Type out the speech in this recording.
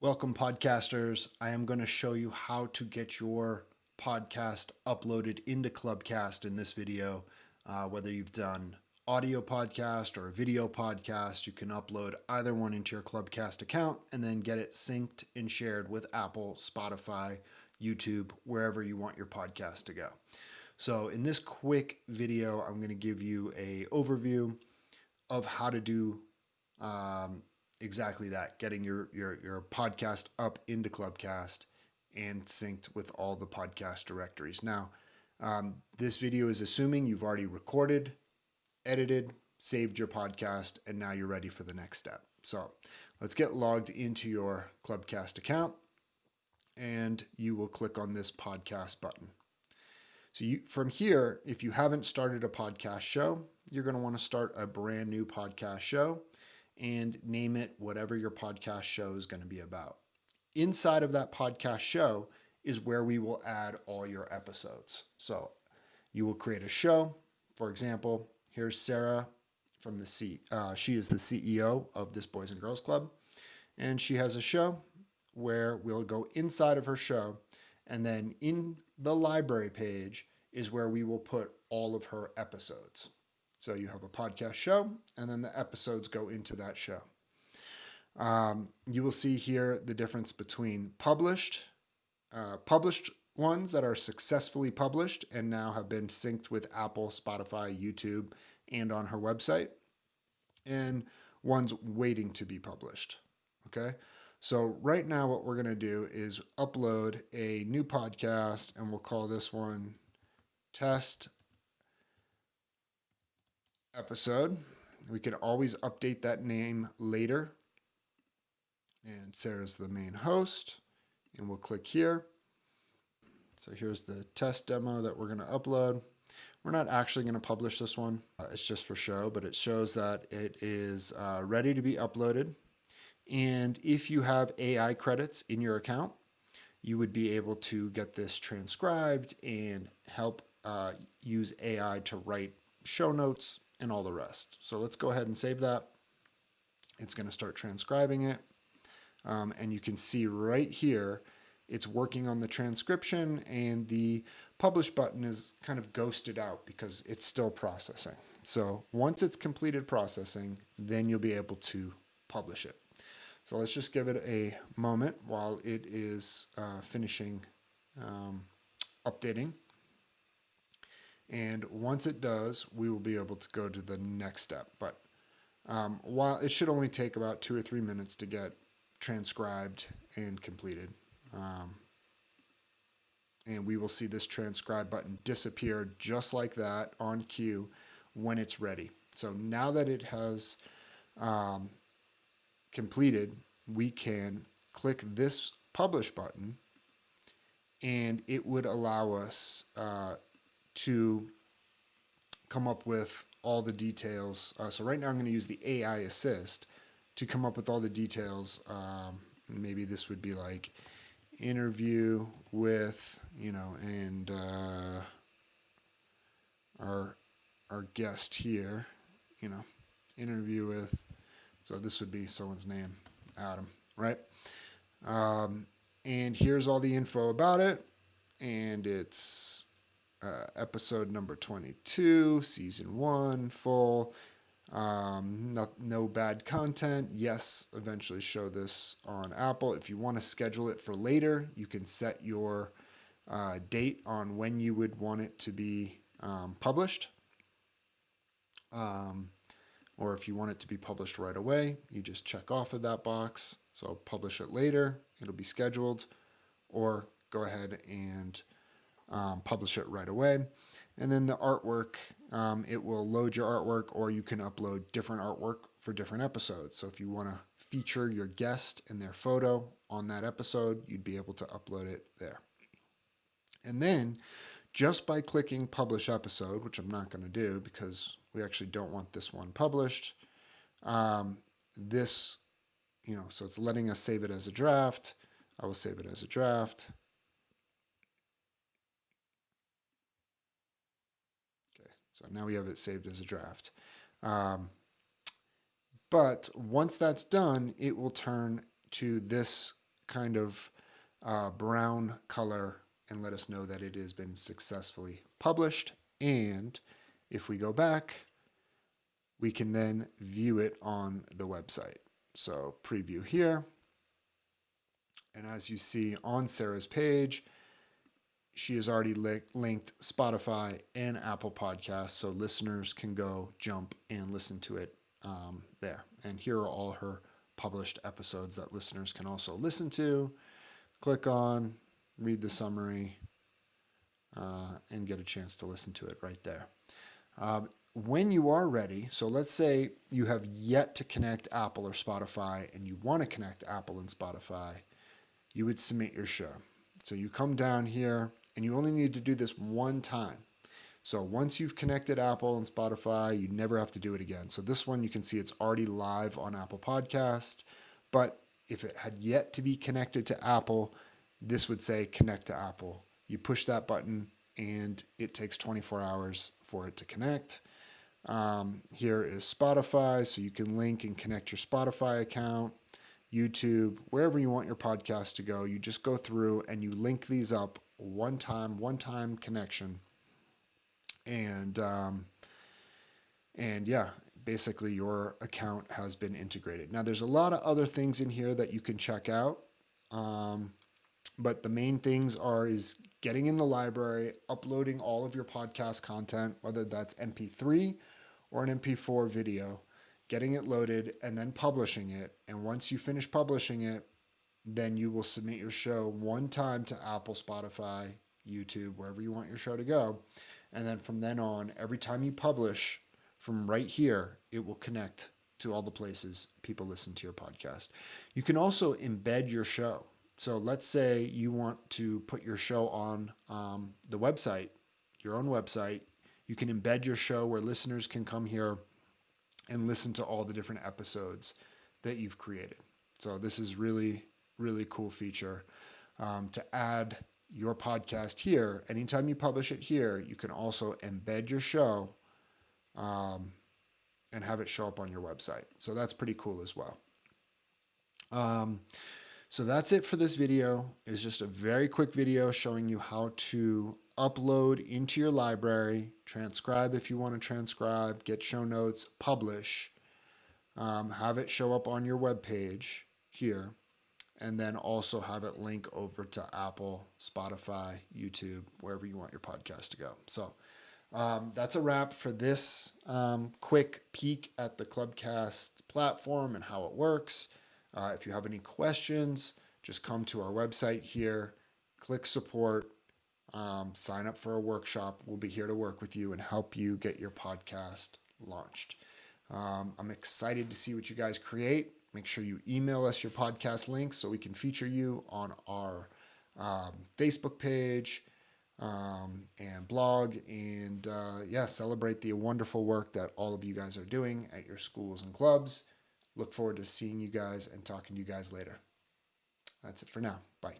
Welcome, podcasters. I am going to show you how to get your podcast uploaded into ClubCast in this video. Whether you've done audio podcast or a video podcast, you can upload either one into your ClubCast account and then get it synced and shared with Apple, Spotify, YouTube, wherever you want your podcast to go. So in this quick video, I'm going to give you a overview of how to do exactly that, getting your podcast up into ClubCast and synced with all the podcast directories. Now, this video is assuming you've already recorded, edited, saved your podcast, and now you're ready for the next step. So let's get logged into your ClubCast account, and you will click on this podcast button. So from here, if you haven't started a podcast show, you're going to want to start a brand new podcast show and name it whatever your podcast show is going to be about. Inside of that podcast show is where we will add all your episodes. So you will create a show. For example, here's Sarah from she is the CEO of this Boys and Girls Club, and she has a show where we'll go inside of her show, and then in the library page is where we will put all of her episodes. So you have a podcast show, and then the episodes go into that show. You will see here the difference between published ones that are successfully published and now have been synced with Apple, Spotify, YouTube, and on her website, and ones waiting to be published. Okay. So right now what we're going to do is upload a new podcast, and we'll call this one Test Episode. We can always update that name later. And Sarah's the main host, and we'll click here. So here's the test demo that we're going to upload. We're not actually going to publish this one. It's just for show, but it shows that it is ready to be uploaded. And if you have AI credits in your account, you would be able to get this transcribed and help use AI to write show notes and all the rest. So let's go ahead and save that. It's going to start transcribing it. And you can see right here, it's working on the transcription, and the publish button is kind of ghosted out because it's still processing. So once it's completed processing, then you'll be able to publish it. So let's just give it a moment while it is finishing updating. And once it does, we will be able to go to the next step. But while it should only take about 2 or 3 minutes to get transcribed and completed. And we will see this transcribe button disappear just like that on cue when it's ready. So now that it has completed, we can click this publish button, and it would allow us to come up with all the details. So right now I'm going to use the AI assist to come up with all the details. Maybe this would be like interview with, and our guest here, interview with, so this would be someone's name, Adam, right? And here's all the info about it, and it's episode number 22, season 1, full. No bad content. Yes, eventually show this on Apple. If you want to schedule it for later, you can set your date on when you would want it to be published. Or if you want it to be published right away, you just check off of that box. So publish it later, it'll be scheduled, or go ahead and publish it right away. And then the artwork, it will load your artwork, or you can upload different artwork for different episodes. So if you want to feature your guest and their photo on that episode, you'd be able to upload it there. And then just by clicking publish episode, which I'm not going to do because we actually don't want this one published, this, so it's letting us save it as a draft. I will save it as a draft. So now we have it saved as a draft. But once that's done, it will turn to this kind of brown color and let us know that it has been successfully published. And if we go back, we can then view it on the website. So preview here. And as you see on Sarah's page, she has already linked Spotify and Apple Podcasts, so listeners can go jump and listen to it there. And here are all her published episodes that listeners can also listen to. Click on, read the summary, and get a chance to listen to it right there. When you are ready, so let's say you have yet to connect Apple or Spotify and you want to connect Apple and Spotify, you would submit your show. So you come down here and you only need to do this one time. So once you've connected Apple and Spotify, you never have to do it again. So this one, you can see it's already live on Apple Podcast, but if it had yet to be connected to Apple, this would say connect to Apple. You push that button and it takes 24 hours for it to connect. Here is Spotify, so you can link and connect your Spotify account, YouTube, wherever you want your podcast to go. You just go through and you link these up one time connection. And yeah, basically your account has been integrated. Now there's a lot of other things in here that you can check out. But the main things is getting in the library, uploading all of your podcast content, whether that's MP3 or an MP4 video, getting it loaded, and then publishing it. And once you finish publishing it, then you will submit your show one time to Apple, Spotify, YouTube, wherever you want your show to go. And then from then on, every time you publish from right here, it will connect to all the places people listen to your podcast. You can also embed your show. So let's say you want to put your show on the website, your own website. You can embed your show where listeners can come here and listen to all the different episodes that you've created. So this is really, really cool feature to add your podcast here. Anytime you publish it here, you can also embed your show and have it show up on your website. So that's pretty cool as well. So that's it for this video. It's just a very quick video showing you how to upload into your library, transcribe if you want to transcribe, get show notes, publish, have it show up on your web page here, and then also have it link over to Apple, Spotify, YouTube, wherever you want your podcast to go. So that's a wrap for this quick peek at the ClubCast platform and how it works. If you have any questions, just come to our website here, click support, sign up for a workshop. We'll be here to work with you and help you get your podcast launched. I'm excited to see what you guys create. Make sure you email us your podcast links so we can feature you on our Facebook page and blog. And celebrate the wonderful work that all of you guys are doing at your schools and clubs. Look forward to seeing you guys and talking to you guys later. That's it for now. Bye.